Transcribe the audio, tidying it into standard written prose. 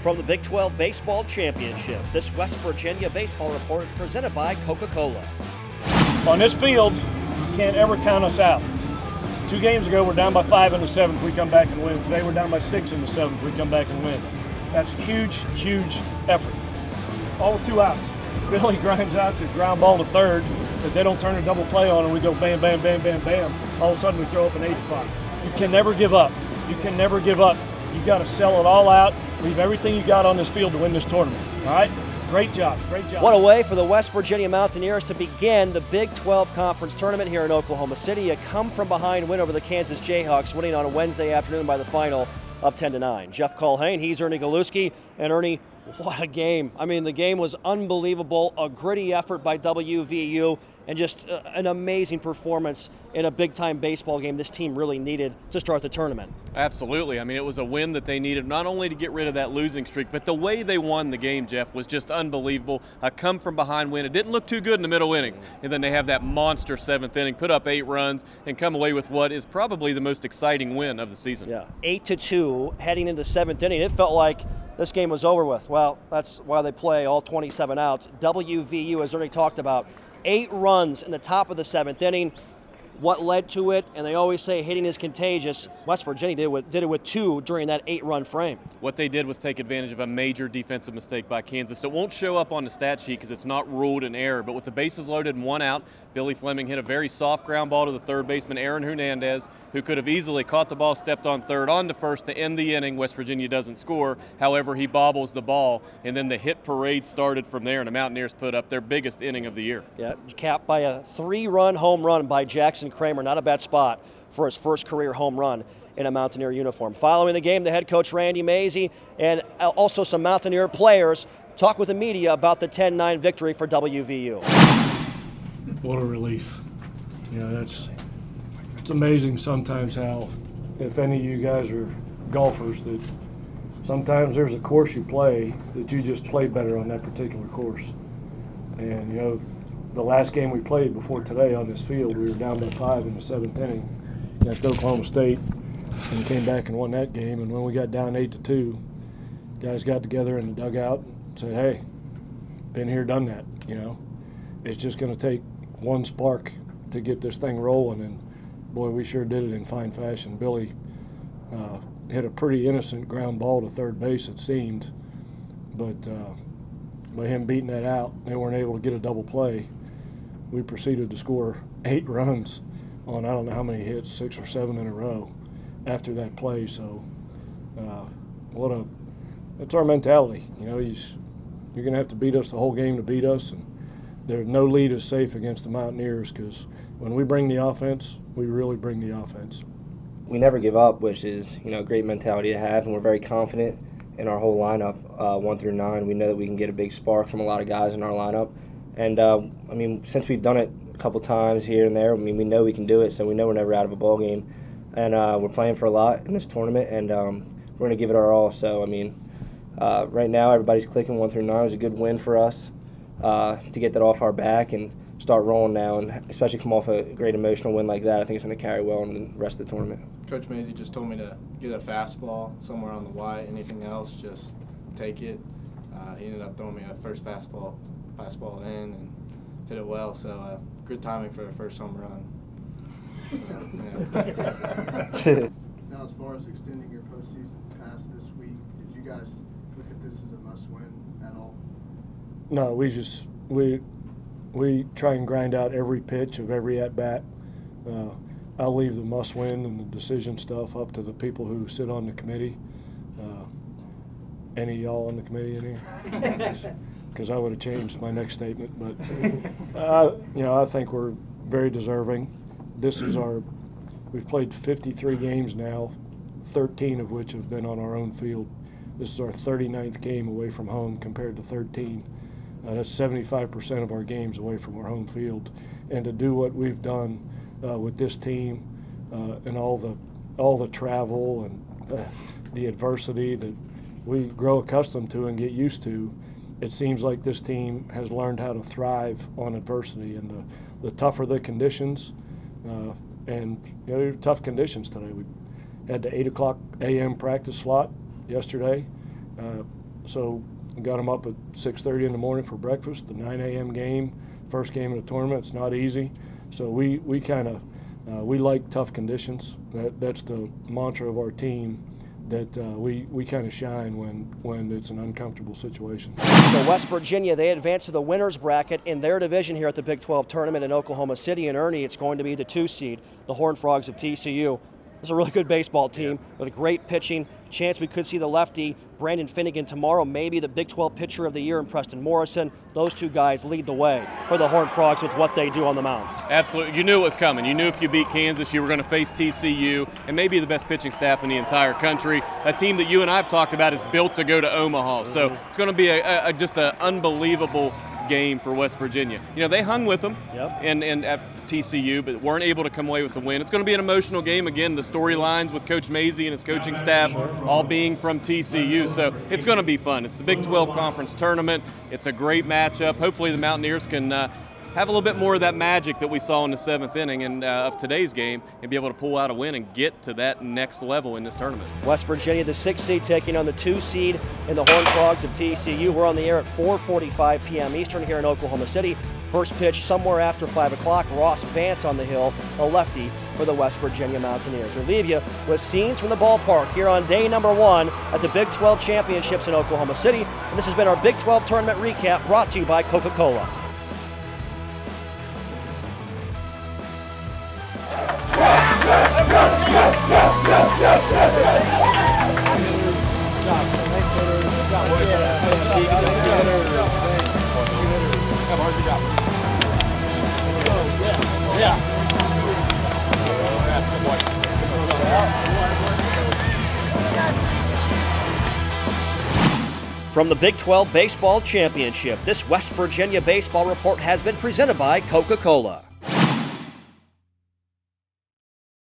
From the Big 12 Baseball Championship, this West Virginia Baseball Report is presented by Coca-Cola. On this field, you can't ever count us out. 2 games ago, we're down by 5 in the 7th, we come back and win. Today, we're down by 6 in the 7th, we come back and win. That's a huge, huge effort. All 2 outs. Billy grinds out the ground ball to third. If they don't turn a double play on and we go bam, bam, bam, bam, bam, all of a sudden we throw up an 8 spot. You can never give up. You can never give up. You've got to sell it all out, leave everything you got on this field to win this tournament. All right? Great job. Great job. What a way for the West Virginia Mountaineers to begin the Big 12 Conference Tournament here in Oklahoma City. A come-from-behind win over the Kansas Jayhawks, winning on a Wednesday afternoon by the final of 10-9. Jeff Culhane, he's Ernie Galusky, and Ernie, what a game. I mean, the game was unbelievable, a gritty effort by WVU, and just an amazing performance in a big-time baseball game this team really needed to start the tournament. Absolutely. I mean, it was a win that they needed not only to get rid of that losing streak, but the way they won the game, Jeff, was just unbelievable. A come-from-behind win. It didn't look too good in the middle innings, and then they have that monster 7th inning, put up 8 runs, and come away with what is probably the most exciting win of the season. Yeah, 8-2 heading into 7th inning. It felt like this game was over with. Well, that's why they play all 27 outs. WVU, as Ernie talked about, 8 runs in the top of the 7th inning. What led to it, and they always say hitting is contagious. West Virginia did it with 2 during that 8-run frame. What they did was take advantage of a major defensive mistake by Kansas. It won't show up on the stat sheet because it's not ruled an error, but with the bases loaded and 1 out, Billy Fleming hit a very soft ground ball to the third baseman, Aaron Hernandez, who could have easily caught the ball, stepped on third, on to first to end the inning. West Virginia doesn't score. However, he bobbles the ball, and then the hit parade started from there, and the Mountaineers put up their biggest inning of the year. Yeah, capped by a 3-run home run by Jackson Kramer. Not a bad spot for his first career home run in a Mountaineer uniform. Following the game, the head coach Randy Mazey and also some Mountaineer players talked with the media about the 10-9 victory for WVU. What a relief. You know, it's amazing sometimes how, if any of you guys are golfers, that sometimes there's a course you play that you just play better on that particular course. And, you know, the last game we played before today on this field, we were down by 5 in the 7th inning against Oklahoma State and came back and won that game. And when we got down 8-2, guys got together in the dugout and said, hey, been here, done that, you know. It's just going to take one spark to get this thing rolling, and boy, we sure did it in fine fashion. Billy hit a pretty innocent ground ball to third base, it seemed, but by him beating that out, they weren't able to get a double play. We proceeded to score 8 runs on I don't know how many hits, 6 or 7 in a row after that play. So that's our mentality. You know, you're going to have to beat us the whole game to beat us, and there's no lead is safe against the Mountaineers, because when we bring the offense, we really bring the offense. We never give up, which is, you know, a great mentality to have, and we're very confident in our whole lineup, 1 through 9. We know that we can get a big spark from a lot of guys in our lineup, and I mean, since we've done it a couple times here and there, I mean, we know we can do it, so we know we're never out of a ball game, and we're playing for a lot in this tournament, and we're going to give it our all. So I mean, right now everybody's clicking 1 through 9. It was a good win for us to get that off our back and start rolling now, and especially come off a great emotional win like that. I think it's going to carry well in the rest of the tournament. Coach Mazey just told me to get a fastball somewhere on the Y. Anything else, just take it. He ended up throwing me a first fastball in and hit it well. So good timing for a first home run. So, yeah. Now, as far as extending your postseason pass this week, did you guys look at this as a must-win at all? No, we try and grind out every pitch of every at-bat. I'll leave the must-win and the decision stuff up to the people who sit on the committee. Any of y'all on the committee in here? Because I would have changed my next statement. But, you know, I think we're very deserving. We've played 53 games now, 13 of which have been on our own field. This is our 39th game away from home compared to 13. That's 75% of our games away from our home field. And to do what we've done with this team and all the travel and the adversity that we grow accustomed to and get used to, it seems like this team has learned how to thrive on adversity. And the tougher the conditions, and you know, tough conditions today. We had the 8 o'clock a.m. practice slot yesterday. So we got them up at 6:30 in the morning for breakfast. The 9 a.m. game, first game of the tournament. It's not easy. So we kind of we like tough conditions. That's the mantra of our team. That we kind of shine when it's an uncomfortable situation. So West Virginia, they advance to the winner's bracket in their division here at the Big 12 tournament in Oklahoma City. And Ernie, it's going to be the 2 seed, the Horned Frogs of TCU. This is a really good baseball team with great pitching. Chance we could see the lefty Brandon Finnegan tomorrow, maybe the Big 12 pitcher of the year in Preston Morrison. Those 2 guys lead the way for the Horned Frogs with what they do on the mound. Absolutely. You knew it was coming. You knew if you beat Kansas, you were going to face TCU and maybe the best pitching staff in the entire country. A team that you and I have talked about is built to go to Omaha. So it's going to be just an unbelievable game for West Virginia. You know, they hung with them and at TCU, but weren't able to come away with the win. It's going to be an emotional game. Again, the storylines with Coach Mazey and his coaching staff all being from TCU, so it's going to be fun. It's the Big 12 Conference Tournament. It's a great matchup. Hopefully the Mountaineers can have a little bit more of that magic that we saw in the 7th inning and of today's game and be able to pull out a win and get to that next level in this tournament. West Virginia, the 6 seed, taking on the 2 seed in the Horned Frogs of TCU. We're on the air at 4:45 p.m. Eastern here in Oklahoma City. First pitch somewhere after 5 o'clock. Ross Vance on the hill, a lefty for the West Virginia Mountaineers. We'll leave you with scenes from the ballpark here on day number 1 at the Big 12 Championships in Oklahoma City. And this has been our Big 12 Tournament recap brought to you by Coca-Cola. From the Big 12 Baseball Championship, this West Virginia Baseball Report has been presented by Coca-Cola.